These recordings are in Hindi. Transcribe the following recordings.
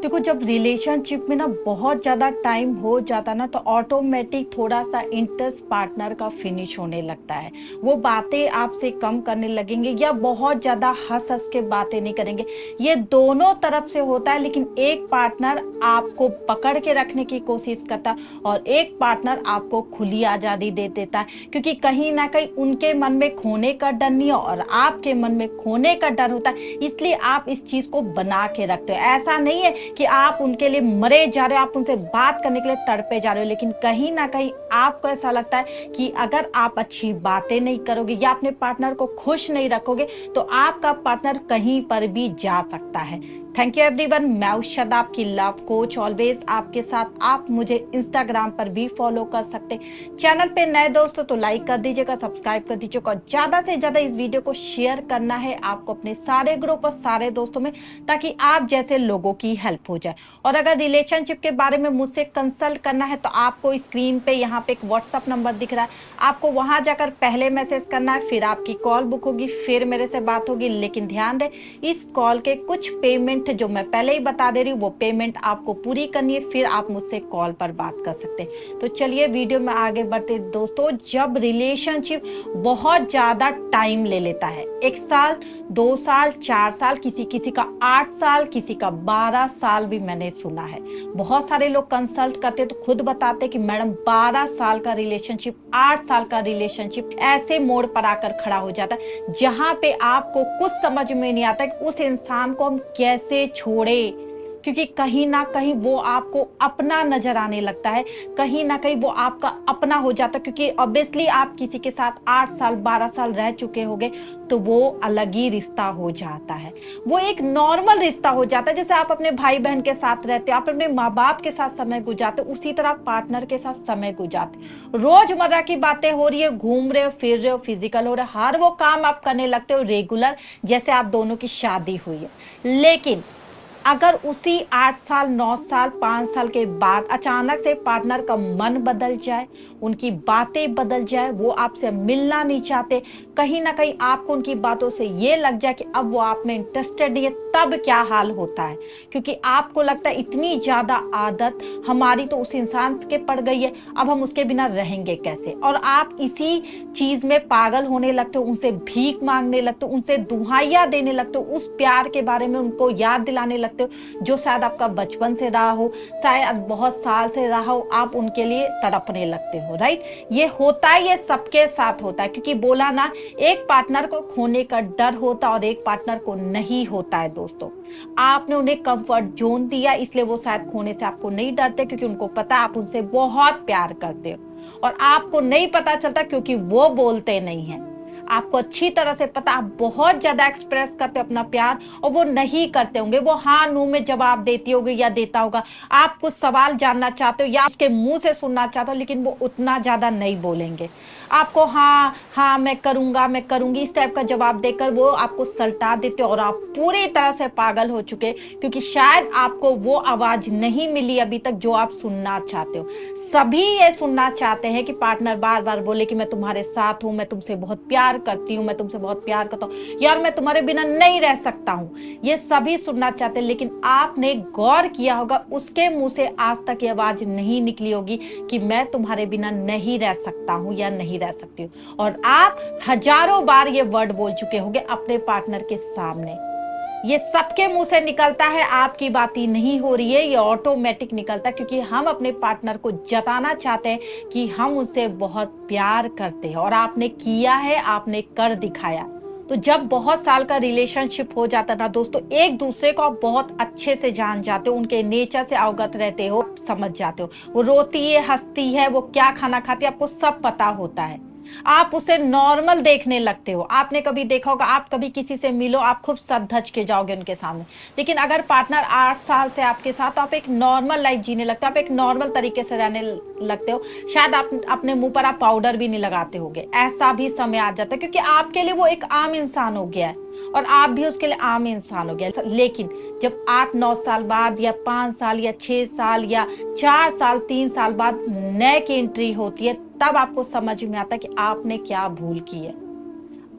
देखो, जब रिलेशनशिप में ना बहुत ज़्यादा टाइम हो जाता ना तो ऑटोमेटिक थोड़ा सा इंटरेस्ट पार्टनर का फिनिश होने लगता है। वो बातें आपसे कम करने लगेंगे या बहुत ज़्यादा हंस हंस के बातें नहीं करेंगे। ये दोनों तरफ से होता है, लेकिन एक पार्टनर आपको पकड़ के रखने की कोशिश करता है और एक पार्टनर आपको खुली आज़ादी दे देता है, क्योंकि कहीं ना कहीं उनके मन में खोने का डर नहीं है और आपके मन में खोने का डर होता है। इसलिए आप इस चीज़ को बना के रखते हो। ऐसा नहीं है कि आप उनके लिए मरे जा रहे हो, आप उनसे बात करने के लिए तड़पे जा रहे हो, लेकिन कहीं ना कहीं आपको ऐसा लगता है कि अगर आप अच्छी बातें नहीं करोगे या अपने पार्टनर को खुश नहीं रखोगे तो आपका पार्टनर कहीं पर भी जा सकता है। Thank you everyone. मैं उषा, आपकी लव कोच, ऑलवेज आपके साथ। आप मुझे इंस्टाग्राम पर भी फॉलो कर सकते। चैनल पे नए दोस्तों तो लाइक कर दीजिएगा, सब्सक्राइब कर दीजिएगा और ज्यादा से ज्यादा इस वीडियो को शेयर करना है आपको अपने सारे ग्रुप और सारे दोस्तों में, ताकि आप जैसे लोगों की हेल्प हो जाए। और अगर रिलेशनशिप के बारे में मुझसे कंसल्ट करना है तो आपको स्क्रीन पे यहाँ पे एक व्हाट्सअप नंबर दिख रहा है, आपको वहां जाकर पहले मैसेज करना है, फिर आपकी कॉल बुक होगी, फिर मेरे से बात होगी। लेकिन ध्यान रहे, इस कॉल के कुछ पेमेंट जो मैं पहले ही बता दे रही हूँ वो पेमेंट आपको पूरी करनी है, फिर आप मुझसे कॉल पर बात कर सकते हैं। तो चलिए वीडियो में आगे बढ़ते दोस्तों। जब रिलेशनशिप बहुत ज्यादा टाइम ले लेता है, 1 साल, 2 साल, 4 साल, किसी किसी का 8 साल, किसी का 12 साल भी मैंने सुना है। बहुत सारे लोग कंसल्ट करते तो खुद बताते कि मैडम 12 साल का रिलेशनशिप, 8 साल का रिलेशनशिप ऐसे मोड़ पर आकर खड़ा हो जाता है जहां पे आपको कुछ समझ में नहीं आता कि उस इंसान को हम कैसे छोड़े, क्योंकि कहीं ना कहीं वो आपको अपना नजर आने लगता है, कहीं ना कहीं वो आपका अपना हो जाता है, क्योंकि ऑब्वियसली आप किसी के साथ 8 साल 12 साल रह चुके होंगे तो वो अलग ही रिश्ता हो जाता है। वो एक नॉर्मल रिश्ता हो जाता है, जैसे आप अपने भाई बहन के साथ रहते हो, आप अपने माँ बाप के साथ समय गुजारते हो, उसी तरह पार्टनर के साथ समय गुजारते। रोजमर्रा की बातें हो रही है, घूम रहे हो, फिर रहे हो, फिजिकल हो रहा है, हर वो काम आप करने लगते हो रेगुलर, जैसे आप दोनों की शादी हुई है। लेकिन अगर उसी 8 साल 9 साल 5 साल के बाद अचानक से पार्टनर का मन बदल जाए, उनकी बातें बदल जाए, वो आपसे मिलना नहीं चाहते, कहीं ना कहीं आपको उनकी बातों से ये लग जाए कि अब वो आप में इंटरेस्टेड नहीं है, तब क्या हाल होता है। क्योंकि आपको लगता है इतनी ज्यादा आदत हमारी तो उस इंसान के पड़ गई है, अब हम उसके बिना रहेंगे कैसे, और आप इसी चीज में पागल होने लगते हो, उनसे भीख मांगने लगते हो, उनसे दुहाइयां देने लगते हो, उस प्यार के बारे में उनको याद दिलाने लगते हो जो शायद आपका बचपन से रहा हो, शायद बहुत साल से रहा हो, आप उनके लिए तड़पने लगते हो। राइट, ये होता है, ये सबके साथ होता है, क्योंकि बोला ना, एक पार्टनर को खोने का डर होता है और एक पार्टनर को नहीं होता है दोस्तों। आपने उन्हें कंफर्ट जोन दिया, इसलिए वो शायद खोने से आपको नहीं डरते, क्योंकि उनको पता है आप उनसे बहुत प्यार करते हो, और आपको नहीं पता चलता क्योंकि वो बोलते नहीं है। आपको अच्छी तरह से पता, आप बहुत ज्यादा एक्सप्रेस करते हो अपना प्यार और वो नहीं करते होंगे। वो हाँ नू में जवाब देती होगी या देता होगा, आप कुछ सवाल जानना चाहते हो या उसके मुंह से सुनना चाहते हो, लेकिन वो उतना ज्यादा नहीं बोलेंगे। आपको हाँ हाँ मैं करूंगा मैं करूंगी इस टाइप का जवाब देकर वो आपको सल्टा देते हो और आप पूरी तरह से पागल हो चुके, क्योंकि शायद आपको वो आवाज नहीं मिली अभी तक जो आप सुनना चाहते हो। सभी ये सुनना चाहते हैं कि पार्टनर बार बार बोले कि मैं तुम्हारे साथ हूं, मैं तुमसे बहुत प्यार करती हूँ, मैं तुमसे बहुत प्यार करता हूँ, यार मैं तुम्हारे बिना नहीं रह सकता हूँ। ये सभी सुनना चाहते हैं, लेकिन आपने गौर किया होगा उसके मुंह से आज तक ये आवाज नहीं निकली होगी कि मैं तुम्हारे बिना नहीं रह सकता हूँ या नहीं रह सकती हूँ। और आप हजारों बार ये वर्ड बोल चुके होंगे अपने पार्टनर के सामने। ये सबके मुंह से निकलता है, आपकी बात ही नहीं हो रही है, ये ऑटोमेटिक निकलता है, क्योंकि हम अपने पार्टनर को जताना चाहते हैं कि हम उससे बहुत प्यार करते हैं, और आपने किया है, आपने कर दिखाया। तो जब बहुत साल का रिलेशनशिप हो जाता था दोस्तों, एक दूसरे को आप बहुत अच्छे से जान जाते हो, उनके नेचर से अवगत रहते हो, समझ जाते हो, वो रोती है, हंसती है, वो क्या खाना खाती है, आपको सब पता होता है। आप उसे नॉर्मल देखने लगते हो। आपने कभी देखा होगा, आप कभी किसी से मिलो, आप खूब सज धज के जाओगे उनके सामने, लेकिन अगर पार्टनर 8 साल से आपके साथ, तो आप एक नॉर्मल लाइफ जीने लगते हो, आप एक नॉर्मल तरीके से रहने लगते हो। शायद आप अपने मुंह पर आप पाउडर भी नहीं लगाते होगे, ऐसा भी समय आ जाता है, क्योंकि आपके लिए वो एक आम इंसान हो गया है और आप भी उसके लिए आम इंसान हो गया। लेकिन जब 8-9 साल बाद या 5 साल या 6 साल या 4 साल 3 साल बाद नए की एंट्री होती है, तब आपको समझ में आता है कि आपने क्या भूल की है।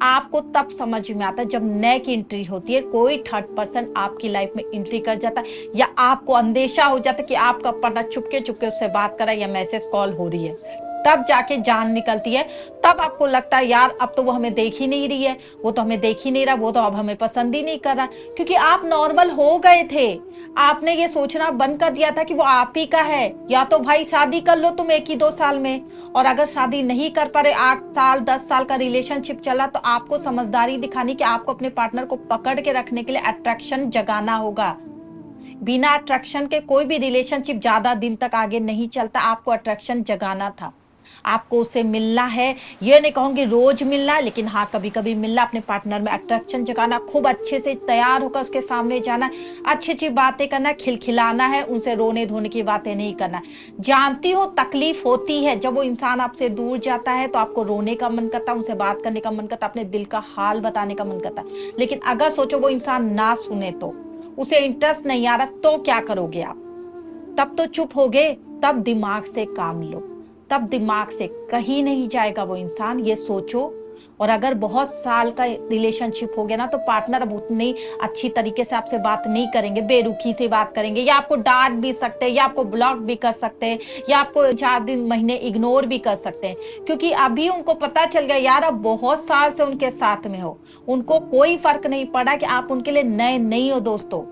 आपको तब समझ में आता है जब नए की एंट्री होती है, कोई थर्ड पर्सन आपकी लाइफ में एंट्री कर जाता है, या आपको अंदेशा हो जाता है कि आपका पार्टनर चुपके चुपके उससे बात कर रहा है या मैसेज कॉल हो रही है, तब जाके जान निकलती है। तब आपको लगता है यार अब तो वो हमें देख ही नहीं रही है, वो तो हमें देख ही नहीं रहा, वो तो अब हमें पसंद ही नहीं कर रहा, क्योंकि आप नॉर्मल हो गए थे। आपने ये सोचना बंद कर दिया था कि वो आप ही का है। या तो भाई शादी कर लो तुम 1 ही 2 साल में, और अगर शादी नहीं कर पा रहे, 8 साल 10 साल का रिलेशनशिप चला, तो आपको समझदारी दिखानी कि आपको अपने पार्टनर को पकड़ के रखने के लिए अट्रैक्शन जगाना होगा। बिना अट्रैक्शन के कोई भी रिलेशनशिप ज्यादा दिन तक आगे नहीं चलता। आपको अट्रैक्शन जगाना था, आपको उससे मिलना है। ये नहीं कहूंगी रोज मिलना है, लेकिन हाँ कभी कभी मिलना, अपने पार्टनर में अट्रैक्शन जगाना, खूब अच्छे से तैयार होकर उसके सामने जाना, अच्छी अच्छी बातें करना, खिलखिलाना है, उनसे रोने धोने की बातें नहीं करना। जानती हूँ तकलीफ होती है, जब वो इंसान आपसे दूर जाता है तो आपको रोने का मन करता है, उनसे बात करने का मन करता है, अपने दिल का हाल बताने का मन करता है। लेकिन अगर सोचो वो इंसान ना सुने, तो उसे इंटरेस्ट नहीं आ रहा, तो क्या करोगे आप? तब तो चुप होगे। तब दिमाग से काम लो, तब दिमाग से कहीं नहीं जाएगा वो इंसान, ये सोचो। और अगर बहुत साल का रिलेशनशिप हो गया ना, तो पार्टनर अब उतनी अच्छी तरीके से आपसे बात नहीं करेंगे, बेरुखी से बात करेंगे, या आपको डांट भी सकते हैं, या आपको ब्लॉक भी कर सकते हैं, या आपको 4 दिन महीने इग्नोर भी कर सकते हैं, क्योंकि अभी उनको पता चल गया यार अब बहुत साल से उनके साथ में हो। उनको कोई फर्क नहीं पड़ा कि आप उनके लिए नए नहीं हो दोस्तों।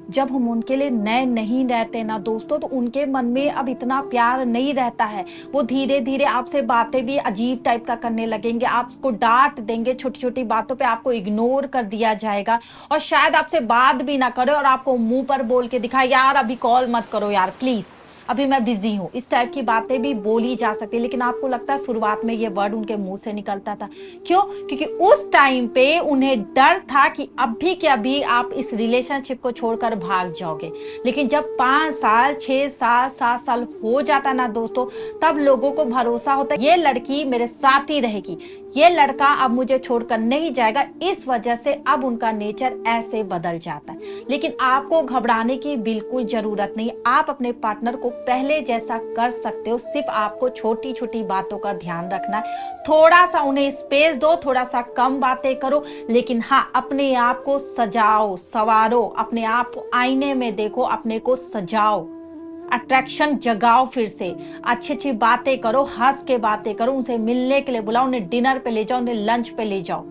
जब हम उनके लिए नए नहीं रहते ना दोस्तों, तो उनके मन में अब इतना प्यार नहीं रहता है। वो धीरे धीरे आपसे बातें भी अजीब टाइप का करने लगेंगे, आपको डांट देंगे, छोटी छोटी बातों पे आपको इग्नोर कर दिया जाएगा, और शायद आपसे बात भी ना करे और आपको मुंह पर बोल के दिखाए यार अभी कॉल मत करो यार प्लीज, अभी मैं बिजी हूँ। इस टाइप की बातें भी बोली जा सकती है। लेकिन आपको लगता है शुरुआत में ये वर्ड उनके मुंह से निकलता था, क्यों? क्योंकि उस टाइम पे उन्हें डर था कि अभी के अभी आप इस रिलेशनशिप को छोड़कर भाग जाओगे। लेकिन जब 5 साल 6 साल 7 साल हो जाता ना दोस्तों, तब लोगों को भरोसा होता है ये लड़की मेरे साथ ही रहेगी, ये लड़का अब मुझे छोड़कर नहीं जाएगा। इस वजह से अब उनका नेचर ऐसे बदल जाता है। लेकिन आपको घबराने की बिल्कुल जरूरत नहीं। आप अपने पार्टनर को पहले जैसा कर सकते हो, सिर्फ आपको छोटी छोटी बातों का ध्यान रखना है। थोड़ा सा उन्हें स्पेस दो, थोड़ा सा कम बातें करो, लेकिन हाँ अपने आप को सजाओ संवारो, अपने आप को आईने में देखो, अपने को सजाओ, अट्रैक्शन जगाओ, फिर से अच्छी अच्छी बातें करो, हंस के बातें करो, उनसे मिलने के लिए बुलाओ, उन्हें डिनर पे ले जाओ, उन्हें लंच पे ले जाओ।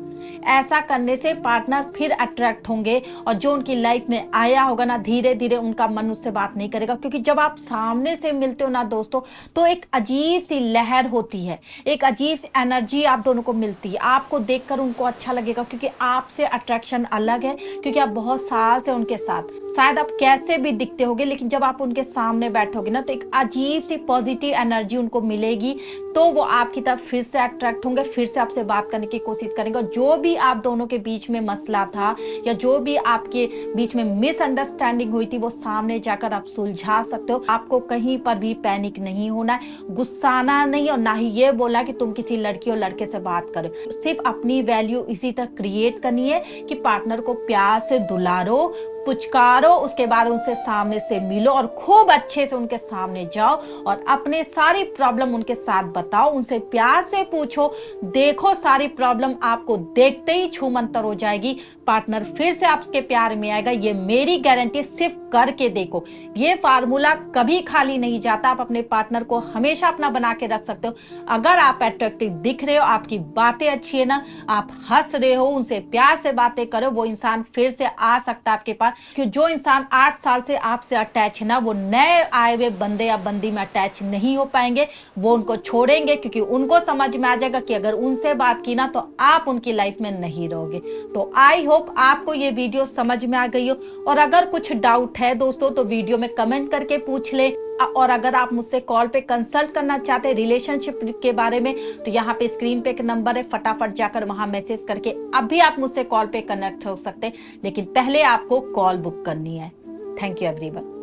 ऐसा करने से पार्टनर फिर अट्रैक्ट होंगे, और जो उनकी लाइफ में आया होगा ना, धीरे धीरे उनका मन उससे बात नहीं करेगा। क्योंकि जब आप सामने से मिलते हो ना दोस्तों, तो एक अजीब सी लहर होती है, एक अजीब सी एनर्जी आप दोनों को मिलती है। आपको देखकर उनको अच्छा लगेगा, क्योंकि आपसे अट्रैक्शन अलग है, क्योंकि आप बहुत साल से उनके साथ, शायद आप कैसे भी दिखते होगे, लेकिन जब आप उनके सामने बैठोगे ना, तो एक अजीब सी पॉजिटिव एनर्जी उनको मिलेगी। तो वो आपकी तरफ फिर से अट्रैक्ट होंगे, फिर से आपसे बात करने की कोशिश करेंगे। और जो भी आप दोनों के बीच में मसला था, या जो भी आपके बीच में मिसअंडरस्टैंडिंग हुई थी, वो सामने जाकर आप सुलझा सकते हो। आपको कहीं पर भी पैनिक नहीं होना है, गुस्साना नहीं, और ना ही ये बोला कि तुम किसी लड़की और लड़के से बात करो। सिर्फ अपनी वैल्यू इसी तरह क्रिएट करनी है कि पार्टनर को प्यार से दुलारो, पुचकारो, उसके बाद उनसे सामने से मिलो, और खूब अच्छे से उनके सामने जाओ, और अपने सारी प्रॉब्लम उनके साथ बताओ, उनसे प्यार से पूछो। देखो सारी प्रॉब्लम आपको देखते ही छूमंतर हो जाएगी। पार्टनर फिर से आपके प्यार में आएगा, ये मेरी गारंटी। सिर्फ करके देखो, ये फार्मूला कभी खाली नहीं जाता। आप अपने पार्टनर को हमेशा अपना बना के रख सकते हो। अगर आप अट्रैक्टिव दिख रहे हो, आपकी बातें अच्छी है ना, आप हंस रहे हो, उनसे प्यार से बातें करो, वो इंसान फिर से आ सकता है आपके पास। कि जो इंसान 8 साल से आपसे अटैच है ना, वो नए आए हुए बंदे या बंदी में अटैच नहीं हो पाएंगे। वो उनको छोड़ेंगे, क्योंकि उनको समझ में आ जाएगा कि अगर उनसे बात की ना, तो आप उनकी लाइफ में नहीं रहोगे। तो आई होप आपको ये वीडियो समझ में आ गई हो। और अगर कुछ डाउट है दोस्तों, तो वीडियो में कमेंट करके पूछ ले। और अगर आप मुझसे कॉल पे कंसल्ट करना चाहते हैं रिलेशनशिप के बारे में, तो यहाँ पे स्क्रीन पे एक नंबर है, फटाफट जाकर वहां मैसेज करके अभी आप मुझसे कॉल पे कनेक्ट हो सकते हैं। लेकिन पहले आपको कॉल बुक करनी है। Thank you everyone.